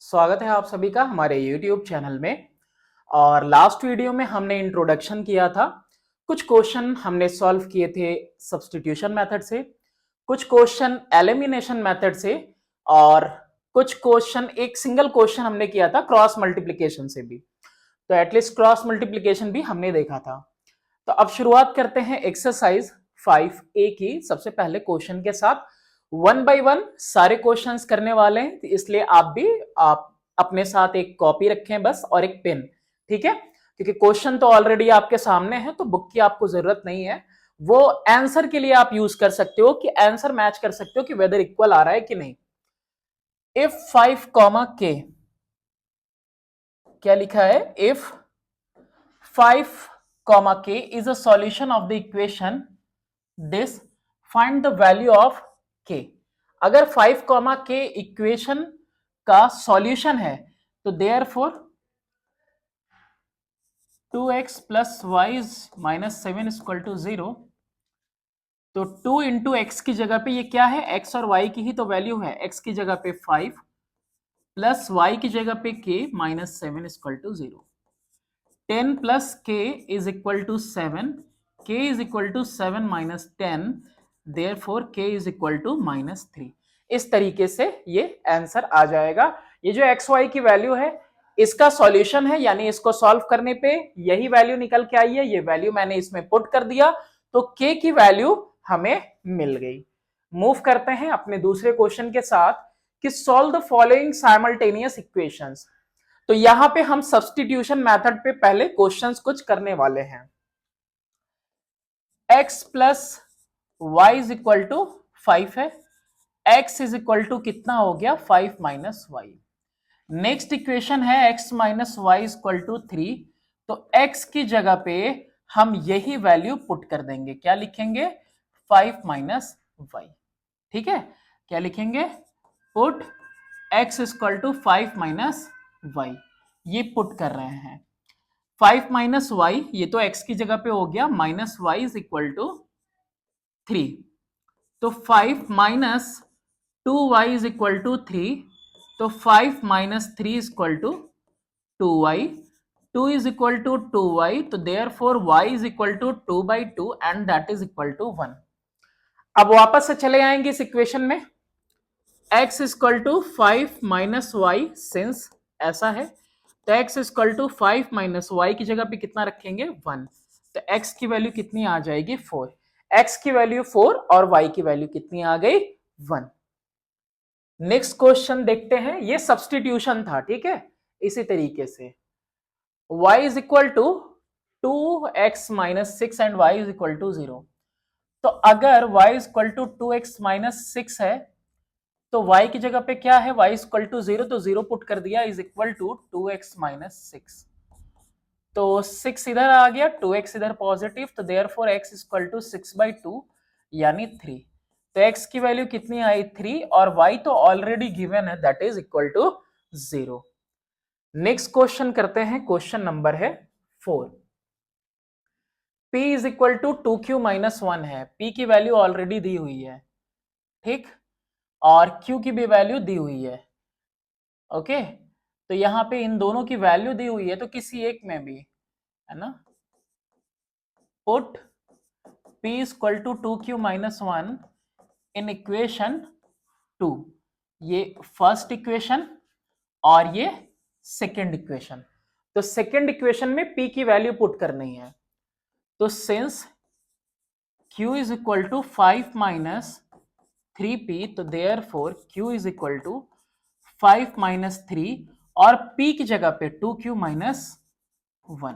स्वागत है आप सभी का हमारे YouTube चैनल में। और लास्ट वीडियो में हमने इंट्रोडक्शन किया था। कुछ क्वेश्चन हमने सॉल्व किए थे सब्स्टिट्यूशन मेथड से, कुछ क्वेश्चन एलिमिनेशन मेथड से, और कुछ क्वेश्चन एक सिंगल क्वेश्चन हमने किया था क्रॉस मल्टीप्लिकेशन से भी। तो एटलीस्ट क्रॉस मल्टीप्लिकेशन भी हमने देखा था। तो अब शुरुआत करते हैं एक्सरसाइज 5A की सबसे पहले क्वेश्चन के साथ। वन बाय वन सारे क्वेश्चंस करने वाले हैं, इसलिए आप अपने साथ एक कॉपी रखें बस और एक पेन, ठीक है? क्योंकि क्वेश्चन तो ऑलरेडी आपके सामने है, तो बुक की आपको जरूरत नहीं है। वो आंसर के लिए आप यूज कर सकते हो कि आंसर मैच कर सकते हो कि वेदर इक्वल आ रहा है कि नहीं। इफ 5 कॉमा के, क्या लिखा है? If 5 comma k is a solution of the equation this, find the value of k। अगर 5 comma k इक्वेशन का सॉल्यूशन है तो therefore 2x plus y is minus 7 is equal to 0। तो 2 इंटू एक्स की जगह पे ये क्या है? x और y की ही तो वैल्यू है। x की जगह पे 5 प्लस y की जगह पे k minus 7 is equal to 0। 10 plus k is equal to 7, k is equal to 7 minus 10, therefore k is equal to minus 3। इस तरीके से ये आंसर आ जाएगा। ये जो एक्स वाई की वैल्यू है इसका सॉल्यूशन है, यानी इसको सॉल्व करने पे यही वैल्यू निकल के आई है। ये वैल्यू मैंने इसमें पुट कर दिया तो k की वैल्यू हमें मिल गई। मूव करते हैं अपने दूसरे क्वेश्चन के साथ कि solve the following simultaneous equations. तो यहां पे हम सब्स्टिट्यूशन मेथड पे पहले क्वेश्चंस कुछ करने वाले हैं। x plus Y is equal to 5 है। x इज इक्वल टू कितना हो गया? 5 माइनस वाई। नेक्स्ट इक्वेशन है x minus Y is equal to 3। तो x की जगह पे हम यही वैल्यू पुट कर देंगे। क्या लिखेंगे? 5 माइनस वाई। ठीक है, क्या लिखेंगे? Put x is equal to 5 minus Y. ये पुट कर रहे हैं। 5 माइनस वाई, ये तो x की जगह पे हो गया, minus Y is equal to 3। तो 5 minus 2y is equal to 3। तो 5 minus 3 is equal to 2y। 2 is equal to 2y, तो therefore y is equal to 2/2 and that is equal to 1। अब वापस से चले आएंगे इस इक्वेशन में। x is equal to 5 minus Y, since ऐसा है तो x is equal to 5 minus Y की जगह पे कितना रखेंगे? 1। तो x की वैल्यू कितनी आ जाएगी? 4। x की वैल्यू 4 और y की वैल्यू कितनी आ गई? 1। नेक्स्ट क्वेश्चन देखते हैं। ये सब्स्टिट्यूशन था, ठीक है। इसी तरीके से y is equal to 2x minus 6 and y is equal to 0। तो अगर y is equal to 2x minus 6 है तो y की जगह पे क्या है? y इज इक्वल टू 0, तो 0 पुट कर दिया, is equal to 2x minus 6। तो 6 इधर आ गया, 2x इधर पॉजिटिव, तो therefore x is equal to 6/2 यानी 3। तो x की वैल्यू कितनी आई? 3, और y तो ऑलरेडी गिवन है, that is equal to 0। Next question करते हैं। क्वेश्चन नंबर है 4। p is equal to 2q minus 1 है। p की वैल्यू ऑलरेडी दी हुई है, ठीक, और q की भी वैल्यू दी हुई है। ओके, तो यहां पे इन दोनों की वैल्यू दी हुई है, तो किसी एक में भी, है ना, put p is equal to 2q minus 1 in equation 2। ये फर्स्ट इक्वेशन और ये सेकेंड इक्वेशन। तो सेकेंड इक्वेशन में p की वैल्यू पुट करनी है। तो since q is equal to 5 minus 3p, तो therefore q is equal to 5 minus 3 और p की जगह पे 2q माइनस 1।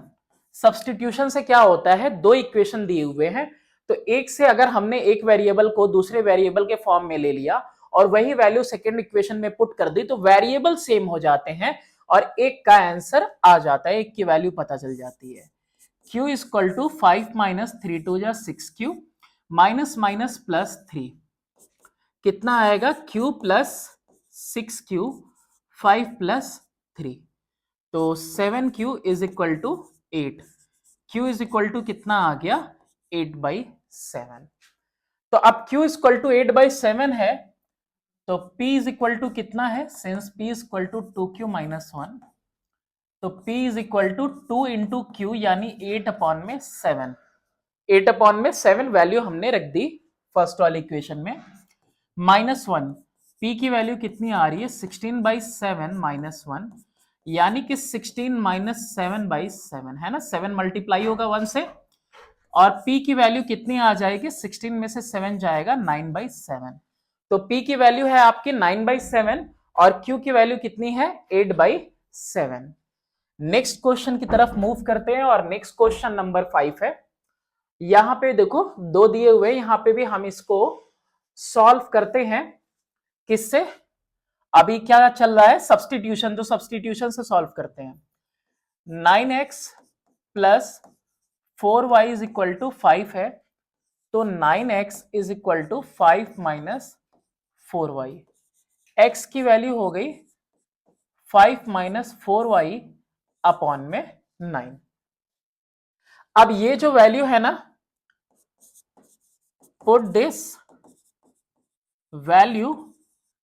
सब्स्टिट्यूशन से क्या होता है? दो इक्वेशन दिए हुए हैं, तो एक से अगर हमने एक वेरिएबल को दूसरे वेरिएबल के फॉर्म में ले लिया और वही वैल्यू सेकेंड इक्वेशन में पुट कर दी, तो वेरिएबल सेम हो जाते हैं और एक का आंसर आ जाता है, एक की वैल्यू पता चल जाती है। q is equal to 5 minus 3 2 जा 6q माइनस माइनस प्लस 3, कितना आएगा? q प्लस 6q 5 प्लस 3, तो 7q is equal to 8। q is equal to कितना आ गया? 8/7। तो अब q इज इक्वल टू 8/7 है, तो p इज इक्वल टू कितना है, since p is equal to 2q minus 1, तो p is equal to 2 into Q यानी 8 अपॉन में 7, 8 अपॉन में 7 वैल्यू हमने रख दी फर्स्ट वाली इक्वेशन में, माइनस 1, p की वैल्यू कितनी आ रही है 16/7 माइनस 1, यानी कि 16 माइनस 7/7 है ना, 7 मल्टीप्लाई होगा 1 से, और p की वैल्यू कितनी आ जाएगी, 16 में से 7 जाएगा 9/7, तो p की वैल्यू है आपकी 9/7 और q की वैल्यू कितनी है 8/7। नेक्स्ट क्वेश्चन की तरफ मूव करते हैं और नेक्स्ट क्वेश्चन नंबर 5 है। यहां पे देखो दो दिए हुए, यहां पे भी हम इसको सॉल्व करते हैं, किससे, अभी क्या चल रहा है सब्स्टिट्यूशन, तो सब्स्टिट्यूशन से सॉल्व करते हैं। 9x plus 4y is equal to 5 है, तो 9x is equal to 5 minus 4y, x की वैल्यू हो गई 5 माइनस 4y अपॉन में 9। अब ये जो वैल्यू है ना, put this value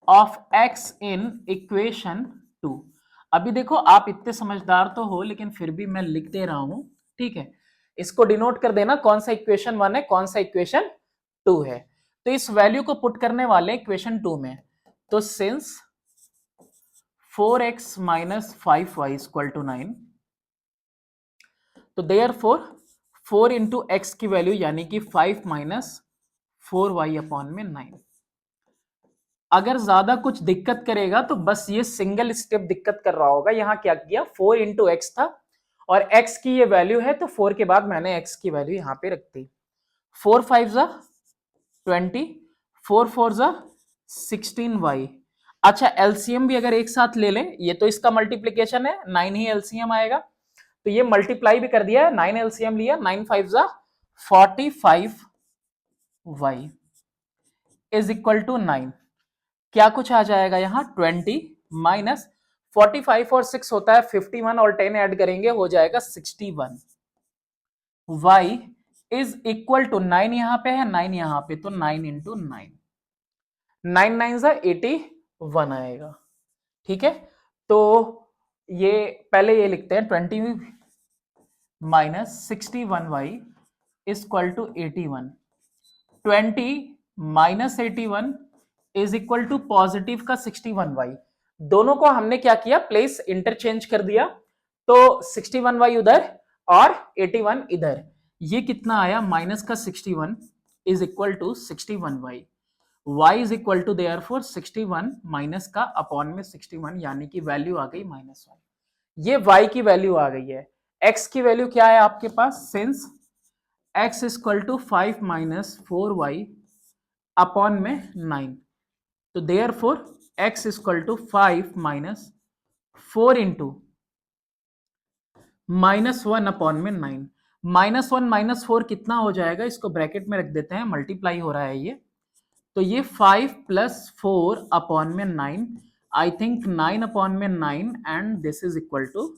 of x in equation 2। अभी देखो आप इतने समझदार तो हो, लेकिन फिर भी मैं लिख दे रहा हूं, ठीक है, इसको डिनोट कर देना कौन सा इक्वेशन 1 है कौन सा इक्वेशन 2 है। तो इस वैल्यू को पुट करने वाले इक्वेशन 2 में, तो since 4x minus 5y equal to 9, तो देयरफॉर 4 इंटू एक्स की वैल्यू यानी कि 5 माइनस 4y अपॉन में 9। अगर ज्यादा कुछ दिक्कत करेगा तो बस ये सिंगल स्टेप दिक्कत कर रहा होगा, यहां क्या किया 4 इंटू एक्स था और x की ये वैल्यू है, तो 4 के बाद मैंने x की वैल्यू यहां पे रख दी। 4 5 जा 20, 4 4 जा 16y। अच्छा एलसीएम भी अगर एक साथ ले लें, ये तो इसका मल्टीप्लीकेशन है, 9 ही एलसीएम आएगा, तो ये मल्टीप्लाई भी कर दिया है, 9 एलसीएम लिया, 9 5 जा 45y इज इक्वल टू 9। क्या कुछ आ जाएगा यहां 20 माइनस 45 और 6 होता है 51 और 10 ऐड करेंगे हो जाएगा 61। y इज इक्वल टू 9 यहां पे है 9 यहां पे, तो 9 इंटू 9, 9 9 जा 81 आएगा, ठीक है। तो ये पहले ये लिखते हैं 20 minus 61y is equal to 81, 20 minus 81 is equal to positive का 61y, दोनों को हमने क्या किया प्लेस इंटरचेंज कर दिया, तो 61y उधर और 81 इधर, ये कितना आया माइनस का 61 is equal to 61y, y is equal to therefore 61 minus का अपॉन में 61 यानी कि वैल्यू आ गई -1। ये y की वैल्यू आ गई है। x की वैल्यू क्या है आपके पास, since x is equal to 5 minus 4y upon में 9, तो therefore x is equal to 5 minus 4 into -1 upon में 9, -1 -4 कितना हो जाएगा, इसको ब्रैकेट में रख देते हैं, मल्टीप्लाई हो रहा है ये, तो ये 5 प्लस 4 अपॉन में 9, आई थिंक 9 अपॉन में 9 and this is equal to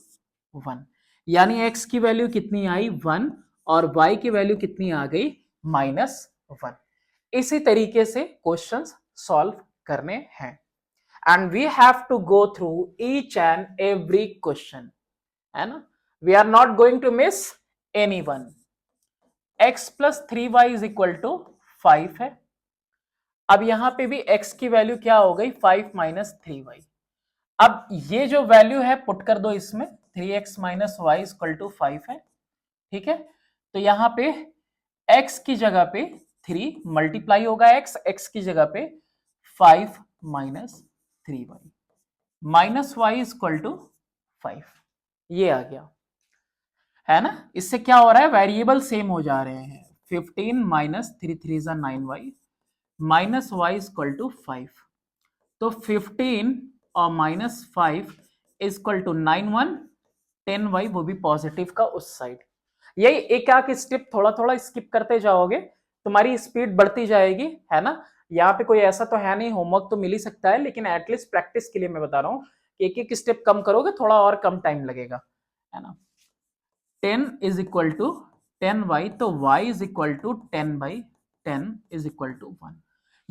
1, यानी x की वैल्यू कितनी आई 1 और y की वैल्यू कितनी आ गई -1। इसी तरीके से क्वेश्चंस सॉल्व करने हैं and we have to go through each and every question, है ना, we are not going to miss any one. x plus 3y is equal to 5 है, अब यहां पे भी x की वैल्यू क्या हो गई 5 माइनस 3y, अब ये जो वैल्यू है पुट कर दो इसमें, 3x minus Y equal to 5 है, ठीक है, तो यहां पे x की जगह पे 3 मल्टीप्लाई होगा x की जगह पे 5 minus 3y minus Y equal to 5, ये आ गया, है ना। इससे क्या हो रहा है वेरिएबल सेम हो जा रहे हैं, 15 माइनस 3 3 जा 9y minus Y equal to 5, तो 15 और माइनस 5 इक्वल टू 9 1 10y, वो भी पॉजिटिव का उस साइड। यही एक आक स्टेप थोड़ा थोड़ा स्किप करते जाओगे तुम्हारी स्पीड बढ़ती जाएगी, है ना। यहाँ पे कोई ऐसा तो है नहीं, होमवर्क तो मिल ही सकता है, लेकिन एटलीस्ट प्रैक्टिस के लिए मैं बता रहा हूँ कि एक एक स्टेप कम करोगे थोड़ा और कम टाइम लगेगा, है ना। 10 इज इक्वल टू 10y, तो y is equal to 10/10 is equal to 1।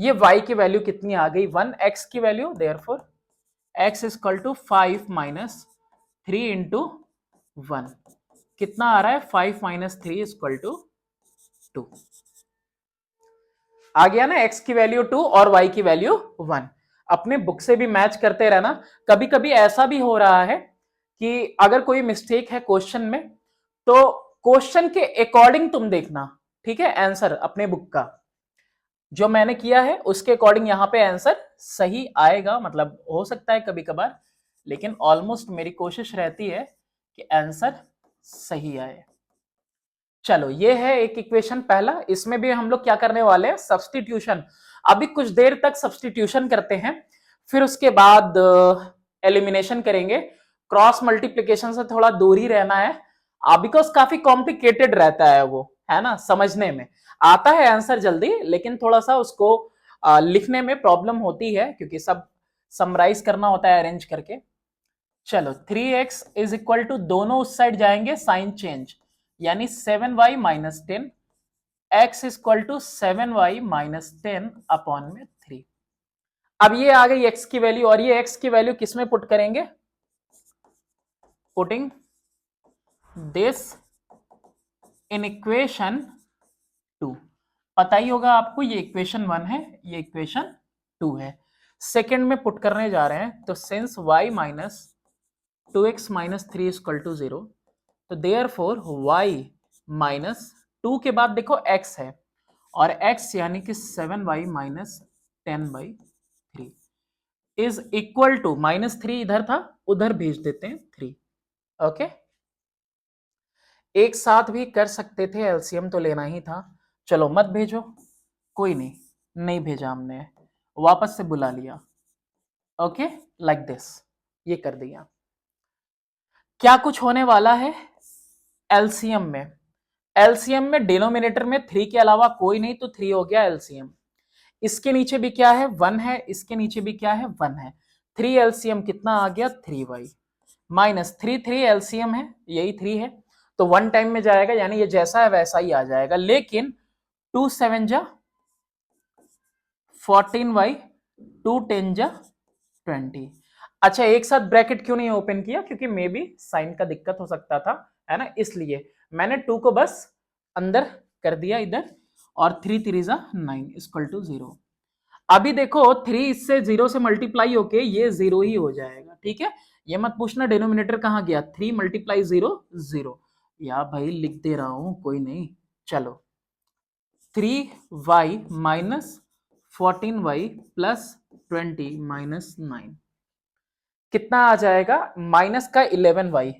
ये y की वैल्यू कितनी आ गई 1, x की value, therefore x is equal to 5 minus 3 into 1, कितना आ रहा है 5 माइनस 3 इज इक्वल टू 2। आ गया ना, x की वैल्यू 2 और y की वैल्यू 1। अपने बुक से भी मैच करते रहना। कभी कभी ऐसा भी हो रहा है कि अगर कोई मिस्टेक है क्वेश्चन में तो क्वेश्चन के अकॉर्डिंग तुम देखना, ठीक है, आंसर अपने बुक का जो मैंने किया है उसके अकॉर्डिंग यहां पे आंसर सही आएगा। मतलब हो सकता है कभी कभार, लेकिन ऑलमोस्ट मेरी कोशिश रहती है कि आंसर सही आए। चलो ये है एक इक्वेशन पहला, इसमें भी हम लोग क्या करने वाले हैं, सब्स्टिट्यूशन। अभी कुछ देर तक सब्स्टिट्यूशन करते हैं, फिर उसके बाद एलिमिनेशन करेंगे। क्रॉस मल्टीप्लिकेशन से थोड़ा दूर ही रहना है, बिकॉज काफी कॉम्प्लिकेटेड रहता है वो, है ना, समझने में आता है आंसर जल्दी, लेकिन थोड़ा सा उसको लिखने में प्रॉब्लम होती है क्योंकि सब समराइज करना होता है अरेंज करके। चलो 3x इज इक्वल टू, दोनों उस साइड जाएंगे, साइन चेंज, यानी 7y minus 10, x is equal to 7y minus 10 upon में 3। अब ये आ गई x की वैल्यू, और ये x की वैल्यू किसमें पुट करेंगे, पुटिंग दिस इन इक्वेशन 2। पता ही होगा आपको ये इक्वेशन 1 है, ये इक्वेशन 2 है। सेकंड में पुट करने जा रहे हैं, तो since y minus 2x minus 3 equal to 0, तो देयर फोर y माइनस 2 के बाद देखो x है, और x यानी कि 7y minus 10/3 is equal to, -3 इधर था, उधर भेज देते हैं 3। ओके, एक साथ भी कर सकते थे, एलसीएम तो लेना ही था। चलो मत भेजो, कोई नहीं, नहीं भेजा हमने, वापस से बुला लिया। ओके, लाइक दिस, ये कर दिया। क्या कुछ होने वाला है एलसीएम में, एलसीएम में डिनोमिनेटर में 3 के अलावा कोई नहीं, तो 3 हो गया एलसीएम। इसके नीचे भी क्या है 1 है, इसके नीचे भी क्या है 1 है, 3 एलसीएम कितना आ गया 3y माइनस 3, 3 एलसीएम है, यही 3 है, तो 1 टाइम में जाएगा, यानी ये जैसा है वैसा ही आ जाएगा। लेकिन 2 7 जा 14y, 2 10 जा 20। अच्छा, एक साथ ब्रैकेट क्यों नहीं ओपन किया, क्योंकि मे बी साइन का दिक्कत हो सकता था, है ना, इसलिए मैंने 2 को बस अंदर कर दिया इधर, और 3 3 जा 9 इक्वल टू 0। अभी देखो 3 इससे 0 से मल्टीप्लाई होके ये 0 ही हो जाएगा, ठीक है। ये मत पूछना डिनोमिनेटर कहां गया, 3 मल्टीप्लाई 0 0, या भाई लिख दे रहा हूं, कोई नहीं। चलो 3y minus 14y plus 20 minus 9 कितना आ जाएगा, माइनस का 11y,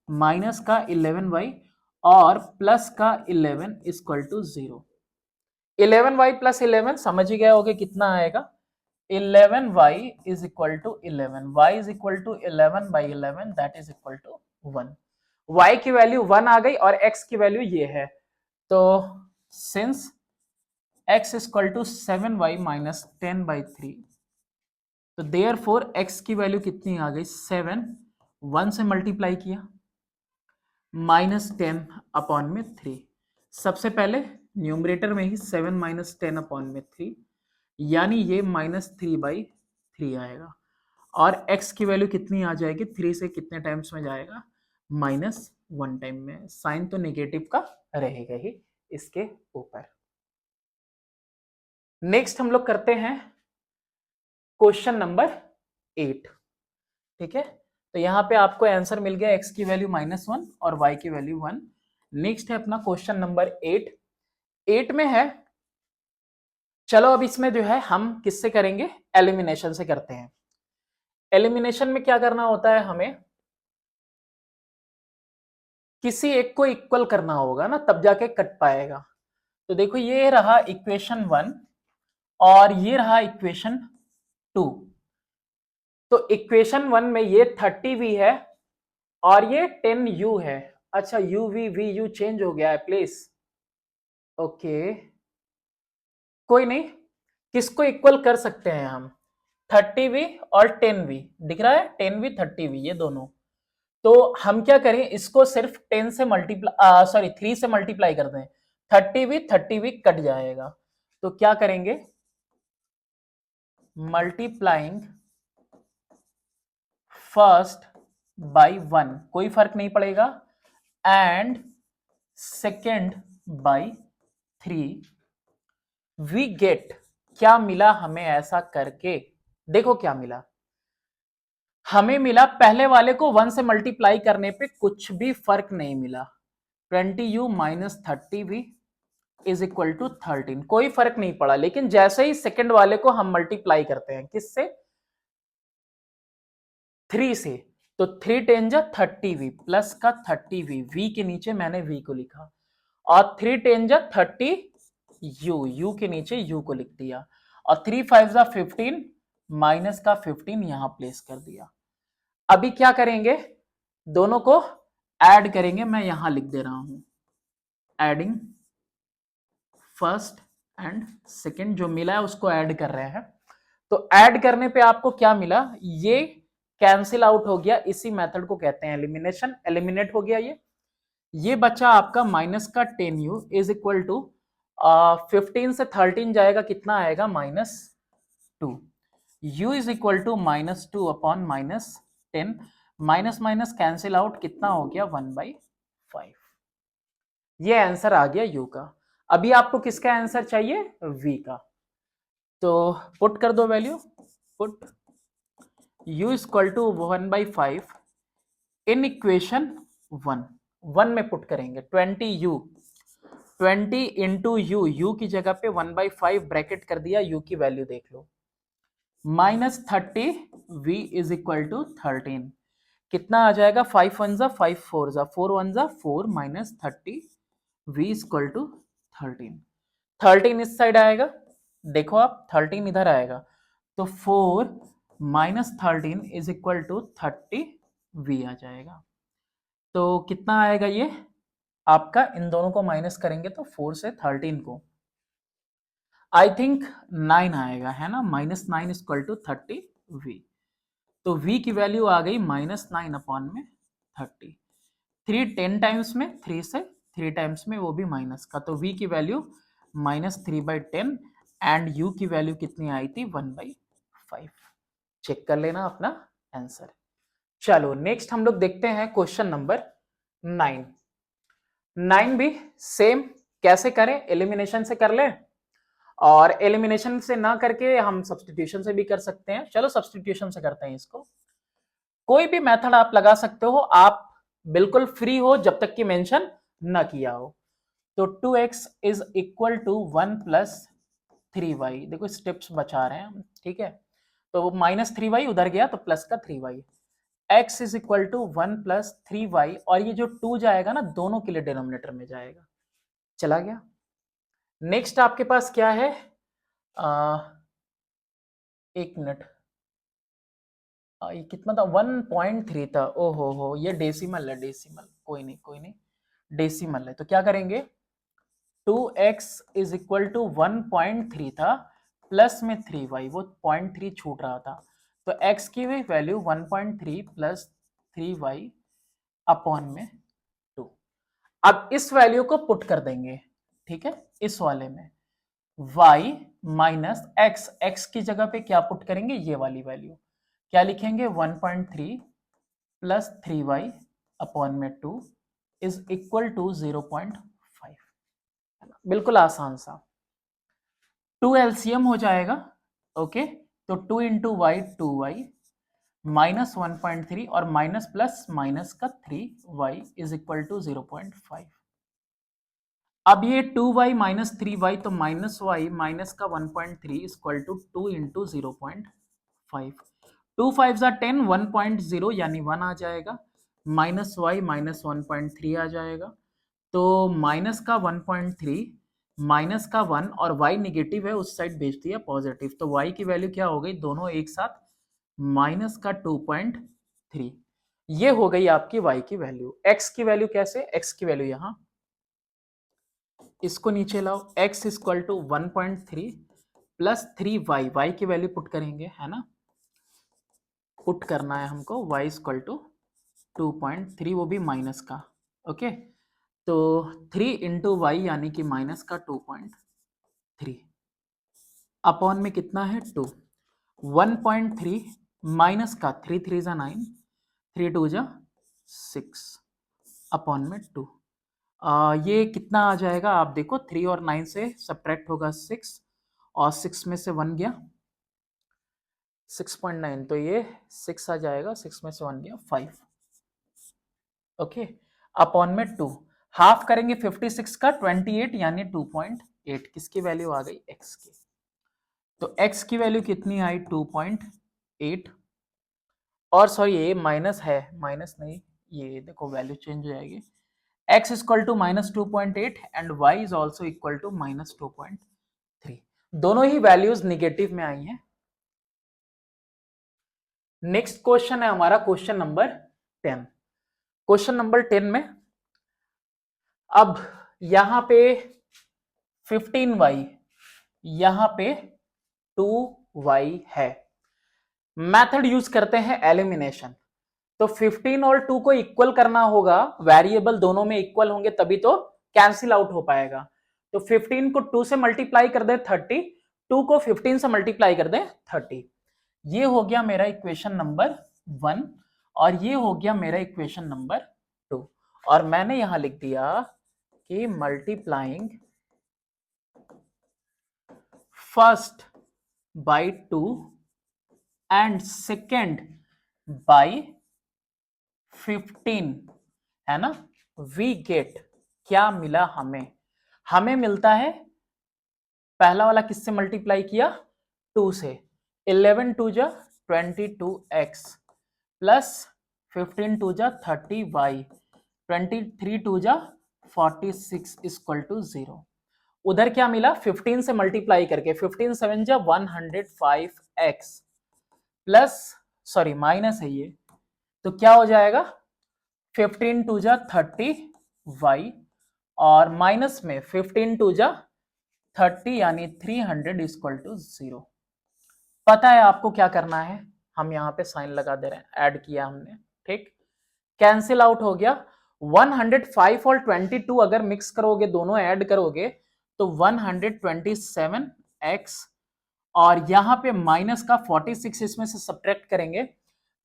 माइनस का 11y और प्लस का 11 इक्वल टू 0। 11y प्लस 11 समझ ही गए होगे कितना आएगा, 11y is equal to 11, y is equal to 11/11, that is equal to 1। y की वैल्यू 1 आ गई और x की वैल्यू ये है, तो since x equal to 7y minus 10/3, तो देयर फोर x की वैल्यू कितनी आ गई 7, 1 से मल्टीप्लाई किया, माइनस 10 अपॉन में 3। सबसे पहले न्यूमरेटर में ही 7 माइनस 10 अपॉन में 3, यानी ये -3/3 आएगा, और x की वैल्यू कितनी आ जाएगी, 3 से कितने टाइम्स में जाएगा, -1 टाइम में। साइन तो नेगेटिव का रहेगा ही इसके ऊपर। नेक्स्ट हम लोग करते हैं क्वेश्चन नंबर 8, ठीक है। तो यहां पे आपको आंसर मिल गया, x की वैल्यू -1 और y की वैल्यू 1। नेक्स्ट है अपना क्वेश्चन नंबर 8, 8 में है, चलो अब इसमें जो है हम किससे करेंगे, एलिमिनेशन से करते हैं। एलिमिनेशन में क्या करना होता है, हमें किसी एक को इक्वल करना होगा ना, तब जाके कट पाएगा। तो देखो ये रहा इक्वेशन 1 और ये रहा इक्वेशन 2। तो इक्वेशन 1 में ये 30v है और ये 10u है। अच्छा, u चेंज हो गया है प्लेस, ओके, कोई नहीं, किसको इक्वल कर सकते हैं हम, 30v और 10v, दिख रहा है 10v 30v ये दोनों। तो हम क्या करें, इसको सिर्फ 10 से मल्टीप्लाई, सॉरी 3 से मल्टीप्लाई कर दें, 30v 30v कट जाएगा। तो क्या करेंगे, मल्टीप्लाइंग फर्स्ट बाय 1, कोई फर्क नहीं पड़ेगा, and second by 3, we get, क्या मिला हमें ऐसा करके, देखो क्या मिला हमें, मिला पहले वाले को 1 से मल्टीप्लाई करने पे कुछ भी फर्क नहीं मिला, 20u minus 30v is equal to 13, कोई फर्क नहीं पड़ा। लेकिन जैसे ही सेकंड वाले को हम मल्टीप्लाई करते हैं किससे, 3 से, तो 3 टेन जा 30v प्लस का 30v, v के नीचे मैंने v को लिखा, और 3 टेन जा 30u, u के नीचे u को लिख दिया, और 3 5 जा 15 माइनस का 15 यहां प्लेस कर दिया। अभी क्या करेंगे, दोनों को ऐड करेंगे, मैं यहां लिख दे रहा हूं, एडिंग फर्स्ट एंड सेकंड, जो मिला है उसको ऐड कर रहे हैं। तो ऐड करने पे आपको क्या मिला, ये कैंसिल आउट हो गया, इसी मेथड को कहते हैं एलिमिनेशन, एलिमिनेट हो गया ये बचा आपका माइनस का 10u इज इक्वल टू 15 से 13 जाएगा, कितना आएगा -2, u is equal to -2 upon -10, minus minus cancel out, कितना हो गया 1/5, ये आंसर आ गया u का। अभी आपको किसका आंसर चाहिए, v का, तो पुट कर दो value, put u equal to 1/5 in equation 1 में पुट करेंगे, 20u, 20 इंटू u की जगह पे 1/5 ब्रैकेट कर दिया, u की वैल्यू देख लो, -30v इज इक्वल टू 13, कितना आ जाएगा, 5 1 जा 5 4 जा 4 1 जा 4 माइनस 30v इक्वल टू 13, 13 इस साइड आएगा, देखो आप 13 इधर आएगा, तो 4 minus 13 is equal to 30v आ जाएगा। तो कितना आएगा ये आपका, इन दोनों को माइनस करेंगे तो 4 से 13 को आई थिंक 9 आएगा, है ना, -9 इक्वल टू 30v, तो v की वैल्यू आ गई -9 अपॉन में 30, 3 10 टाइम्स में 3 से 3 टाइम्स में वो भी माइनस का, तो v की वैल्यू -3/10 एंड u की वैल्यू कितनी आई थी 1/5, चेक कर लेना अपना आंसर। चलो नेक्स्ट हम लोग देखते हैं क्वेश्चन नंबर 9। 9 भी सेम, कैसे करें, एलिमिनेशन से कर लें, और एलिमिनेशन से ना करके हम सब्स्टिट्यूशन से भी कर सकते हैं, चलो सब्स्टिट्यूशन से करते हैं इसको। कोई भी मेथड आप लगा सकते हो, आप बिल्कुल फ्री हो जब तक कि मेंशन ना किया हो। तो 2x is equal to 1 plus 3y, देखो स्टेप्स बचा रहे हैं हम, ठीक है, तो -3y उधर गया तो प्लस का 3y, x is equal to 1 plus 3y, और ये जो 2 जाएगा ना दोनों के लिए डिनोमिनेटर में जाएगा, चला गया। नेक्स्ट आपके पास क्या है, एक मिनट, ये कितना था, 1.3 था, ओहो हो, ये डेसिमल है, डेसिमल, कोई नहीं कोई नहीं, डेसिमल है, तो क्या करेंगे, 2x इज इक्वल टू 1.3 था, प्लस में 3y, वो 0.3 छूट रहा था, तो x की भी वैल्यू 1.3 प्लस 3y अपॉन में 2। अब इस वैल्यू को पुट कर देंगे, ठीक है, इस वाले में y माइनस x की जगह पे क्या पुट करेंगे, ये वाली वैल्यू, क्या लिखेंगे 1.3 प्लस 3y अपॉन में 2 इज इक्वल टू 0.5, बिल्कुल आसान सा, 2 एलसीएम हो जाएगा, ओके, तो 2 इंटू वाई 2y माइनस 1.3 और माइनस प्लस माइनस का 3y इज इक्वल टू 0.5। अब ये 2y माइनस 3y, तो माइनस y माइनस का 1.3 इक्वल टू 2 इंटू 0.5, 2 5 जा 10, 1.0 यानी 1 आ जाएगा, माइनस y माइनस 1.3 आ जाएगा, तो माइनस का 1.3 माइनस का 1 और y निगेटिव है उस साइड भेज दिया पॉजिटिव, तो y की वैल्यू क्या हो गई, दोनों एक साथ माइनस का 2.3, ये हो गई आपकी y की वैल्यू। x की वैल्यू कैसे, x की वैल्यू यहां, इसको नीचे लाओ, x equal to 1.3 plus 3y, y की वैल्यू पुट करेंगे, है ना, पुट करना है हमको, y इक्वल टू 2.3, वो भी माइनस का, ओके, तो 3 इंटू वाई यानी कि माइनस का 2.3 अपॉन में कितना है 2, 1.3 माइनस का 3 3 जा 9, 3 2 जा 6 अपॉन में 2। ये कितना आ जाएगा आप देखो, 3 और 9 से सब्ट्रैक्ट होगा 6 और 6 में से 1 गया 6.9, तो ये 6 आ जाएगा, 6 में से 1 गया 5। ओके, अपॉन में 2 हाफ करेंगे 56 का 28 यानी 2.8, किसकी वैल्यू आ गई x की। तो x की वैल्यू कितनी आई 2.8, और सॉरी ये माइनस है, माइनस नहीं, ये देखो वैल्यू चेंज हो जाएगी, x equal to -2.8 and y is also equal to -2.3, दोनों ही वैल्यूज निगेटिव में आई हैं। नेक्स्ट क्वेश्चन है हमारा क्वेश्चन नंबर 10। क्वेश्चन नंबर 10 में अब यहां पे 15y, यहां पे 2y है, मेथड यूज करते हैं एलिमिनेशन। तो 15 और 2 को इक्वल करना होगा, वेरिएबल दोनों में इक्वल होंगे तभी तो कैंसिल आउट हो पाएगा। तो 15 को 2 से मल्टीप्लाई कर दे 30, 2 को 15 से मल्टीप्लाई कर दे 30। ये हो गया मेरा इक्वेशन नंबर 1 और ये हो गया मेरा इक्वेशन नंबर 2, और मैंने यहां लिख दिया कि multiplying first by 2 and second bye 15 है ना, वी गेट, क्या मिला हमें, हमें मिलता है पहला वाला किससे मल्टीप्लाई किया 2 से, 11 2 जा 22x प्लस 15 2 जा 30y 23 2 जा 46 इक्वल टू 0। उधर क्या मिला 15 से मल्टीप्लाई करके, 15 7 जा 105x प्लस, सॉरी माइनस है ये, तो क्या हो जाएगा 15 2 जा 30y और माइनस में 15 2 जा 30 यानी 300 इक्वल टू 0। पता है आपको क्या करना है, हम यहां पे साइन लगा दे रहे हैं, ऐड किया हमने, ठीक, कैंसिल आउट हो गया। 105 और 22 अगर मिक्स करोगे, दोनों ऐड करोगे तो 127x, और यहां पे माइनस का 46 इसमें से सब्ट्रैक्ट करेंगे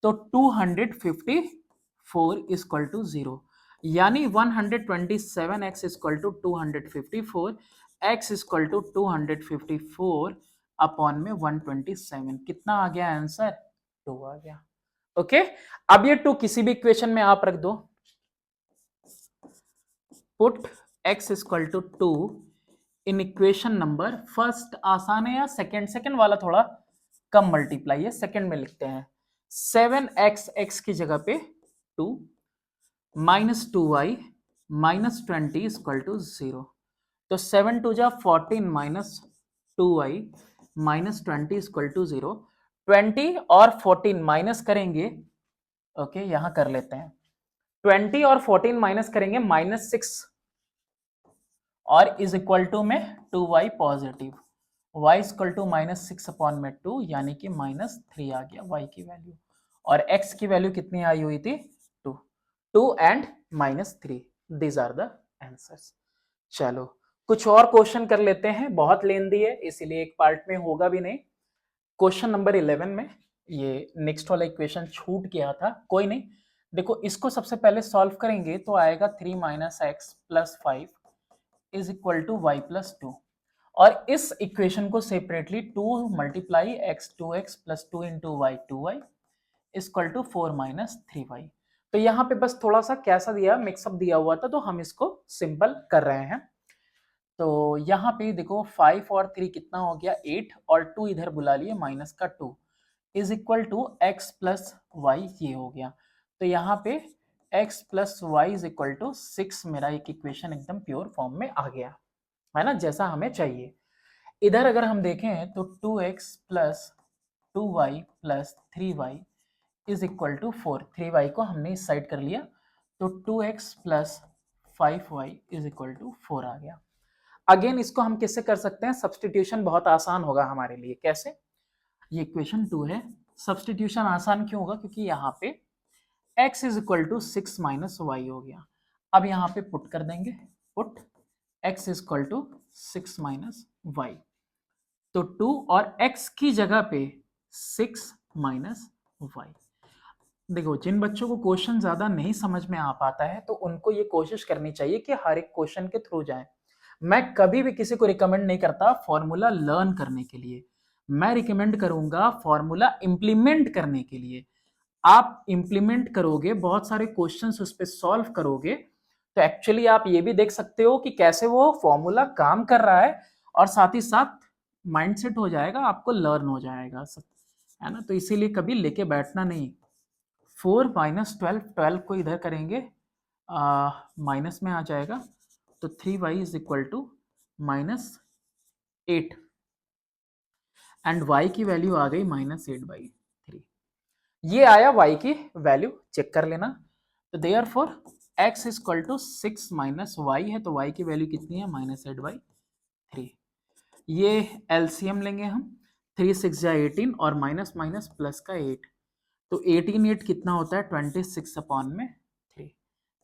तो 254 इक्वल टू 0, यानी 127x equal to 254, x equal to 254 upon में 127, कितना आ गया आंसर 2 आ गया। ओके, अब ये 2 किसी भी इक्वेशन में आप रख दो, put x equal to 2 in equation number first, आसान है या सेकंड, सेकंड वाला थोड़ा कम मल्टीप्लाई है, सेकंड में लिखते हैं 7x, x की जगह पे 2 minus 2y minus 20 equal to 0, तो 7 2 जा 14 minus 2y minus 20 equal to 0, 20 और 14 माइनस करेंगे, ओके यहां कर लेते हैं, 20 और 14 माइनस करेंगे -6 और इज इक्वल टू में 2y positive, y equal to -6 upon में 2 यानी कि -3 आ गया y की वैल्यू, और x की वैल्यू कितनी आई हुई थी 2, 2 and -3, these are the answers. चलो कुछ और क्वेश्चन कर लेते हैं, बहुत लेंदी है इसीलिए एक पार्ट में होगा भी नहीं। क्वेश्चन नंबर 11 में ये नेक्स्ट वाला इक्वेशन छूट गया था, कोई नहीं, देखो इसको सबसे पहले सॉल्व करेंगे तो आएगा 3 - x + 5 is equal to y + 2, और इस इक्वेशन को separately 2 × x 2x + 2 × y 2y equal to 4 - 3y। तो यहाँ पे बस थोड़ा सा कैसा दिया, मिक्सअप दिया हुआ था तो हम इसको सिंपल कर रहे हैं। तो यहाँ पे देखो 5 और 3 कितना हो गया 8, और 2 इधर बुला लिए माइनस का 2 is equal to x + y, ये हो गया। तो यहाँ पे x + y is equal to 6, मेरा एक इक्वेशन एकदम प्योर फॉर्म में आ गया है ना, जैसा हमें चाहिए। इधर अगर हम देखें तो 2x + 2y + 3y is equal to 4, 3y को हमने इस साइड कर लिया तो 2x + 5y is equal to 4 आ गया। अगेन इसको हम किससे कर सकते हैं, सब्सटीट्यूशन बहुत आसान होगा हमारे लिए, कैसे, ये इक्वेशन 2 है, सब्सटीट्यूशन आसान क्यों होगा, क्योंकि यहाँ पे x is equal to 6 - y हो गया। अब यहाँ पे पुट कर देंगे, put x is equal to 6 - y, तो 2 और x की जगह पे 6 माइनस वाई। देखो, जिन बच्चों को क्वेश्चन ज्यादा नहीं समझ में आ पाता है तो उनको ये कोशिश करनी चाहिए कि हर एक क्वेश्चन के थ्रू जाएं। मैं कभी भी किसी को रिकमेंड नहीं करता फॉर्मूला लर्न करने के लिए, मैं रिकमेंड करूंगा फॉर्मूला इंप्लीमेंट करने के लिए। आप इंप्लीमेंट करोगे, बहुत सारे क्वेश्चंस उस पर सॉल्व करोगे, तो एक्चुअली आप ये भी देख सकते हो कि कैसे वो फॉर्मूला काम कर रहा है, और साथ ही साथ माइंडसेट हो जाएगा, आपको लर्न हो जाएगा, है ना। तो इसीलिए कभी लेके बैठना नहीं। 4 माइनस 12, 12 को इधर करेंगे माइनस में आ जाएगा, तो 3y is equal to -8, and y की वैल्यू आ गई -8/3। ये आया y की वैल्यू, चेक कर लेना। तो therefore x is equal to 6 minus y है, तो y की वैल्यू कितनी है -8/3। ये एलसीएम लेंगे हम, 3 6 जा 18 और माइनस माइनस प्लस का 8, तो 18 8 कितना होता है 26/3।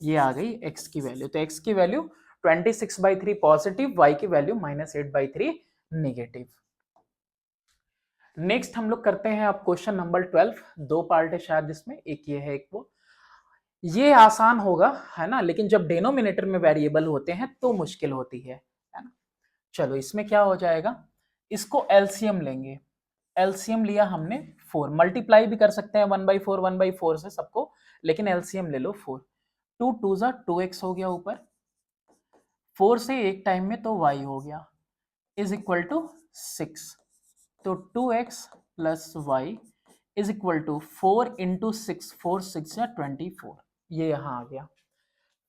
ये आ गई x की वैल्यू। तो x की वैल्यू 26/3 पॉजिटिव, y की वैल्यू -8/3 नेगेटिव। नेक्स्ट हम लोग करते हैं अब क्वेश्चन नंबर 12। दो पार्ट है शायद इसमें, एक ये है एक वो। ये आसान होगा, है ना, लेकिन जब डिनोमिनेटर में वेरिएबल होते हैं तो मुश्किल होती है ना। चलो इसमें क्या हो जाएगा, इसको एलसीएम लेंगे। एलसीएम लिया हमने 4, मल्टीप्लाई भी कर सकते हैं 1/4 1/4 से सबको, लेकिन एलसीएम ले लो 4। 2 2 जा 2x हो गया ऊपर, 4 से एक टाइम में तो y हो गया, इज इक्वल टू 6। तो 2x plus Y is equal to 4 into 6, 4 6 या 24, ये यहाँ आ गया।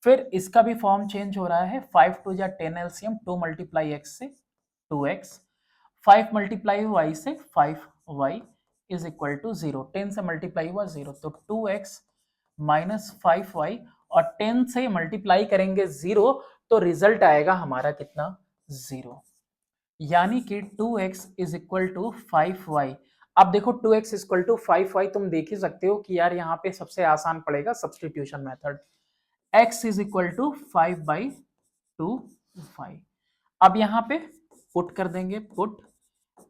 फिर इसका भी फॉर्म चेंज हो रहा है, 5 2 या 10 एलसीएम, 2 मल्टीप्लाई x से 2x, 5 मल्टीप्लाई y से 5y इज इक्वल टू 0, 10 से मल्टीप्लाई हुआ 0, तो 2x माइनस 5y, और 10 से मल्टीप्लाई करेंगे 0, तो रिजल्ट आएगा हमारा कितना 0, यानी कि 2x is equal to 5y। अब देखो 2x is equal to 5y, तुम देख ही सकते हो कि यार यहाँ पे सबसे आसान पड़ेगा substitution method, x is equal to 5/2y। अब यहाँ पे पुट कर देंगे, put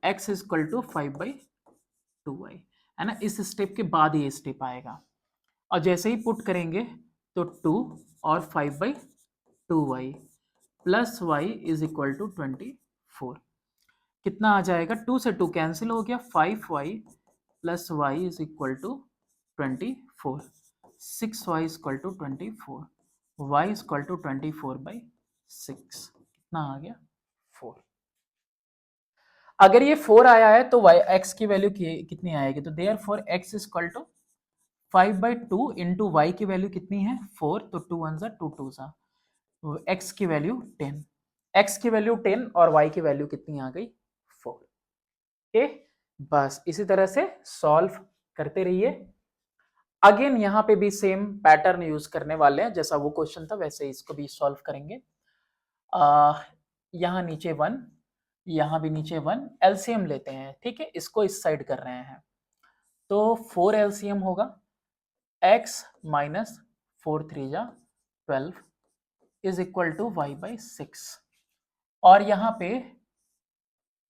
x is equal to 5/2y, है ना। इस स्टेप के बाद ये स्टेप आएगा, और जैसे ही पुट करेंगे तो 2 और 5/2y plus y is equal to 24। कितना आ जाएगा, 2 से 2 कैंसिल हो गया, 5y plus Y is equal to 24, 6y is equal to 24, y is equal to 24/6, कितना आ गया 4। अगर ये 4 आया है तो y x की वैल्यू कितनी आएगी, तो therefore x is equal to 5/2 into y की वैल्यू कितनी है 4, तो 2 1 2 2 x की वैल्यू 10, x की वैल्यू 10 और y की वैल्यू कितनी आ गई 4। ओके, बस इसी तरह से सॉल्व करते रहिए। अगेन यहाँ पे भी सेम पैटर्न यूज करने वाले हैं, जैसा वो क्वेश्चन था वैसे इसको भी सॉल्व करेंगे। यहाँ नीचे 1, यहाँ भी नीचे 1, एलसीएम लेते हैं, ठीक है, इसको इस साइड कर रहे हैं, तो 4 एलसीएम होगा, x माइनस 4 3 जा 12 इज इक्वल टू y/6, और यहाँ पे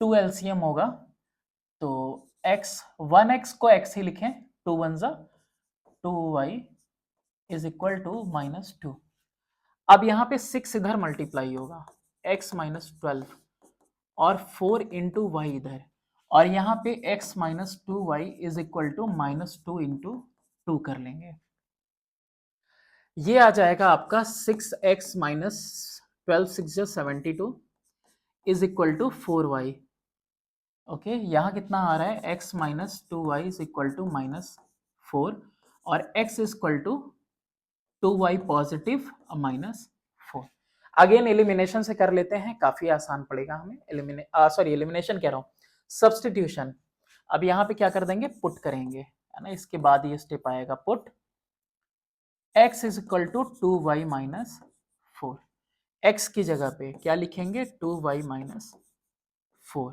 2 एलसीएम होगा, तो x 1x को x ही लिखें, 2 1 जा 2y इज इक्वल टू -2। अब यहाँ पे 6 इधर मल्टीप्लाई होगा, x माइनस 12 और 4 इंटू वाई इधर, और यहाँ पे x minus 2y is equal to -2 into 2 कर लेंगे, ये आ जाएगा आपका 6x minus 12 6 72 is equal to 4y। Okay, यहाँ कितना आ रहा है, x minus 2y is equal to -4, और x is equal to 2y positive -4। Again elimination से कर लेते हैं, काफी आसान पड़ेगा हमें। एलिमिनेशन कह रहा हूँ, सब्सटीट्यूशन। अब यहाँ पे क्या कर देंगे, पुट करेंगे, है ना, इसके बाद ये स्टेप आएगा, put x is equal to 2y minus 4, x की जगह पे क्या लिखेंगे 2y minus 4,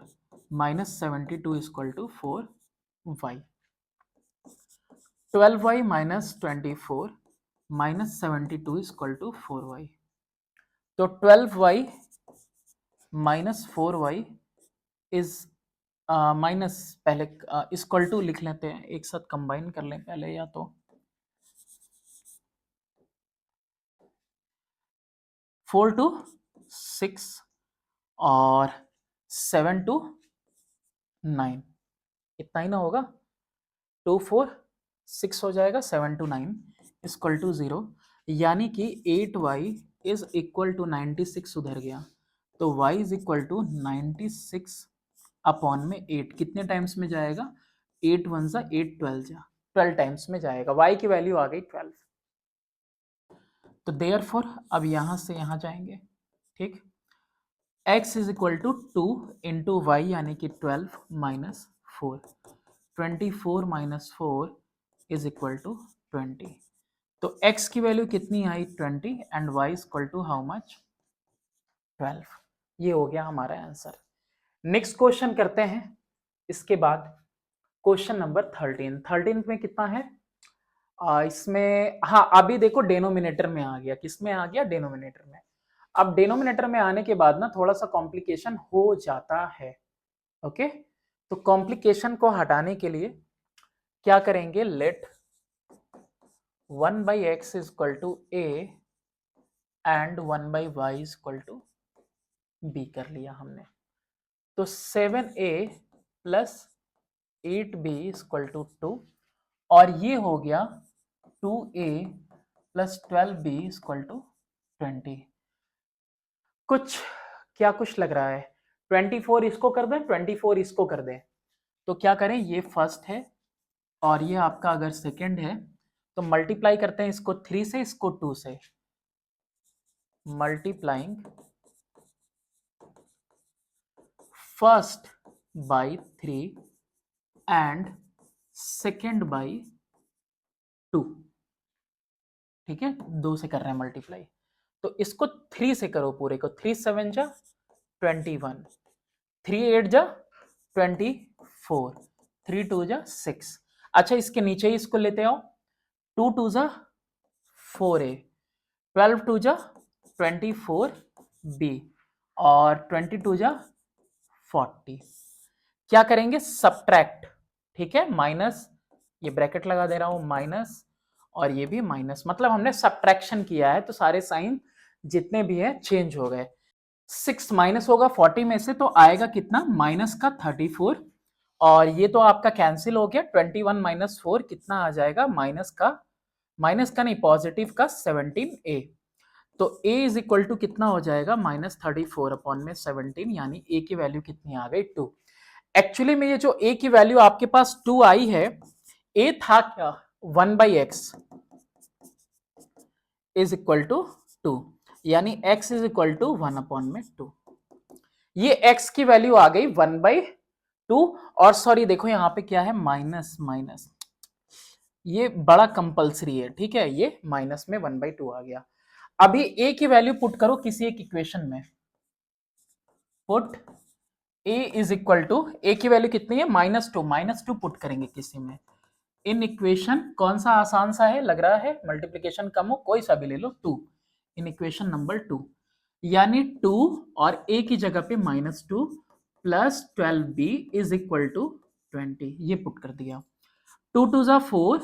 -72 is equal to 4y, 12y minus 24 -72 is equal to 4y, तो 12y minus 4y is minus पहले इक्वल टू लिख लेते हैं, एक साथ कंबाइन कर लें पहले, या तो 4 to 6 और 7 to 9, इतना ही ना होगा, 2 4 6 हो जाएगा, 7 to 9 इक्वल टू 0, यानी कि 8y इज इक्वल टू 96 उधर गया, तो y is equal to 96 upon में 8 कितने टाइम्स में जाएगा, 8 1 जा 8 12 जा 12 टाइम्स में जाएगा, y की वैल्यू आ गई 12। तो देयरफॉर अब यहां से यहां जाएंगे, ठीक, x is equal to 2 into y यानी कि 12 minus 4, 24 minus 4 is equal to 20। तो x की वैल्यू कितनी आई 20 and y is equal to how much 12। ये हो गया हमारा आंसर। नेक्स्ट क्वेश्चन करते हैं, इसके बाद क्वेश्चन नंबर 13 में कितना है, इसमें हाँ अभी देखो डेनोमिनेटर में आ गया, किस में आ गया, डेनोमिनेटर में। अब डेनोमिनेटर में आने के बाद ना थोड़ा सा कॉम्प्लिकेशन हो जाता है, ओके। तो कॉम्प्लिकेशन को हटाने के लिए क्या करेंगे, late 1 by x is equal to a and 1 by y is equal to b कर लिया हमने। तो 7a plus 8b is equal to 2 और ये हो गया 2a plus 12b is equal to 20। कुछ क्या कुछ लग रहा है, 24 इसको कर दें, 24 इसको कर दें, तो क्या करें, ये फर्स्ट है और ये आपका अगर सेकंड है तो मल्टीप्लाई करते हैं इसको 3 से, इसको 2 से, multiplying first by 3 and second by 2, ठीक है, 2 से कर रहे हैं मल्टीप्लाई। तो इसको 3 से करो पूरे को, 3 7 जा 21, 3 8 जा 24, 3 2 जा 6। अच्छा इसके नीचे ही इसको लेते आओ, 2 2 जा 4a, 12 2 जा 24b और 22 जा 40। क्या करेंगे, सब्ट्रैक्ट, ठीक है, माइनस, ये ब्रैकेट लगा दे रहा हूं, माइनस और ये भी माइनस, मतलब हमने सब्ट्रैक्शन किया है तो सारे साइन जितने भी है चेंज हो गए। 6 माइनस होगा 40 में से तो आएगा कितना, माइनस का 34 और ये तो आपका कैंसिल हो गया, 21 माइनस 4 कितना आ जाएगा, माइनस का नहीं पॉजिटिव का 17a। तो a इज इक्वल टू कितना हो जाएगा, -34 अपॉन में 17, यानी a की वैल्यू कितनी आ गई 2। एक्चुअली में ये जो a की वैल्यू आपके पास 2 आई है, a था क्या 1 by x is equal to 2, यानी x is equal to 1 upon में 2। ये x की वैल्यू आ गई 1 बाई 2 और सॉरी देखो यहां पे क्या है, माइनस माइनस, ये बड़ा कंपलसरी है, ठीक है, ये माइनस में 1 बाई 2 आ गया। अभी a की वैल्यू पुट करो किसी एक इक्वेशन में, put a is equal to, a की वैल्यू कितनी है -2 पुट करेंगे किसी में, इन इक्वेशन कौन सा आसान सा है लग रहा है, मल्टीप्लिकेशन कम हो कोई सा भी ले लो, 2 इन इक्वेशन नंबर 2, यानी 2 और a की जगह पे -2 plus 12b is equal to 20, ये पुट कर दिया। 2 2 जा 4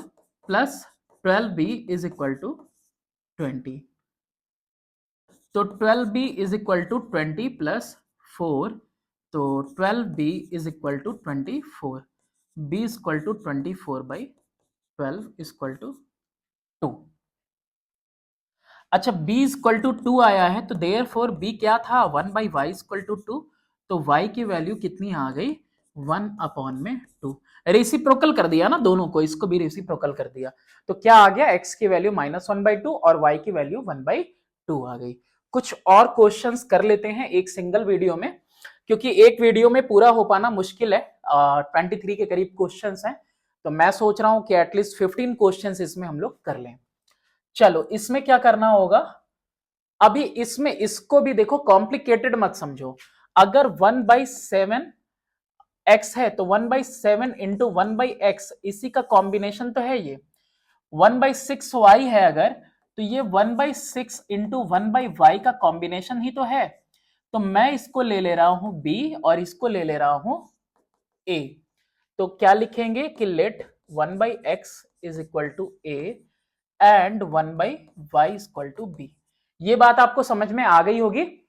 plus 12b is equal to 20, तो 12b is equal to 20 plus 4, तो 12b is equal to 24, b is equal to 24 by 12 is equal to 2। अच्छा b इज इक्वल टू 2 आया है तो देयरफॉर b क्या था, 1 by y is equal to 2, तो y की वैल्यू कितनी आ गई 1 अपॉन में 2। रेसिप्रोकल कर दिया ना दोनों को, इसको भी रेसिप्रोकल कर दिया, तो क्या आ गया, x की वैल्यू -1/2 और y की वैल्यू 1/2 आ गई। कुछ और क्वेश्चंस कर लेते हैं एक सिंगल वीडियो में, क्योंकि एक वीडियो में पूरा हो पाना मुश्किल है, 23 के करीब क्वेश्चंस हैं, तो मैं सोच रहा हूं कि एटलीस्ट 15 क्वेश्चंस इसमें हम लोग कर लें। चलो इसमें क्या करना होगा, अभी इसमें इसको भी देखो, कॉम्प्लिकेटेड मत समझो, अगर 1/7 x है तो 1/7 इंटू 1/x इसी का कॉम्बिनेशन तो है, ये 1/6 y है अगर, तो ये 1/6 इंटू 1/y का कॉम्बिनेशन ही तो है, तो मैं इसको ले ले रहा हूं b और इसको ले ले रहा हूं ए, तो क्या लिखेंगे कि let 1/x is equal to a and 1/y is equal to b. ये बात आपको समझ में आ गई होगी।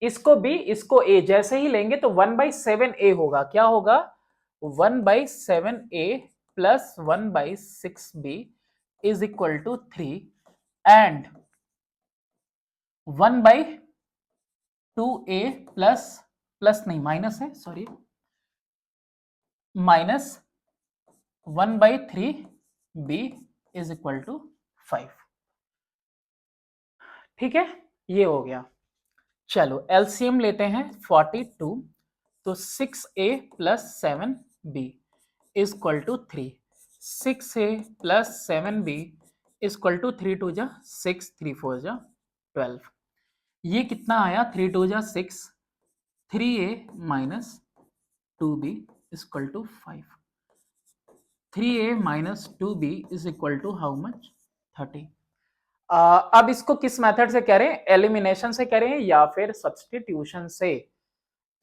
इसको बी इसको ए जैसे ही लेंगे तो 1/7a होगा। क्या होगा? 1/7a plus 1/6b is equal to 3 and 1/2a plus plus नहीं माइनस है sorry minus 1/3b is equal to 5। ठीक है, ये हो गया। चलो एलसीएम लेते हैं 42, तो 6a plus 7b is equal to 3। 6a plus 7b is equal to 3 2 जा 6 3 4 जा 12। ये कितना आया? 3 2 जा 6, 3a minus 2b is equal to 5। 3a minus 2b is equal to how much? 30। अब इसको किस मेथड से करें? एलिमिनेशन से करें या फिर सब्स्टिट्यूशन से?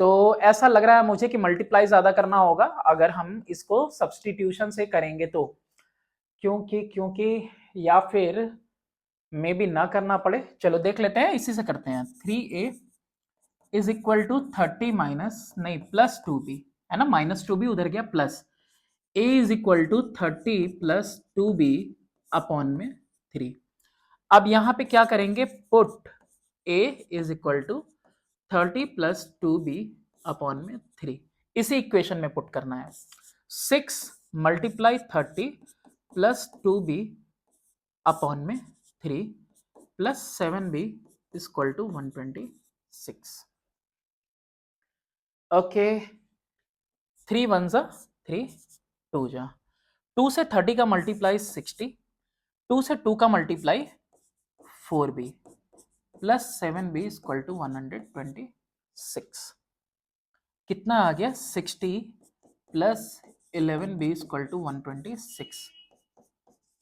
तो ऐसा लग रहा है मुझे कि मल्टीप्लाई ज्यादा करना होगा अगर हम इसको सब्स्टिट्यूशन से करेंगे तो, क्योंकि या फिर मे बी ना करना पड़े। चलो देख लेते हैं, इसी से करते हैं। 3a is equal to 30 minus नहीं प्लस 2b है ना, माइनस 2b उधर गया plus a is equal to 30 plus 2b upon में 3। अब यहां पे क्या करेंगे? Put a is equal to 30 plus 2b upon में 3, इसी इक्वेशन में पुट करना है। 6 मल्टीप्लाई 30 प्लस 2b अपॉन में 3 plus 7b is equal to 126। Okay, 3 1 जा 3 2 जा 2 से 30 का मल्टीप्लाई 60, 2 से 2 का multiply 4b plus 7b is equal to 126। कितना आ गया? 60 plus 11b is equal to 126।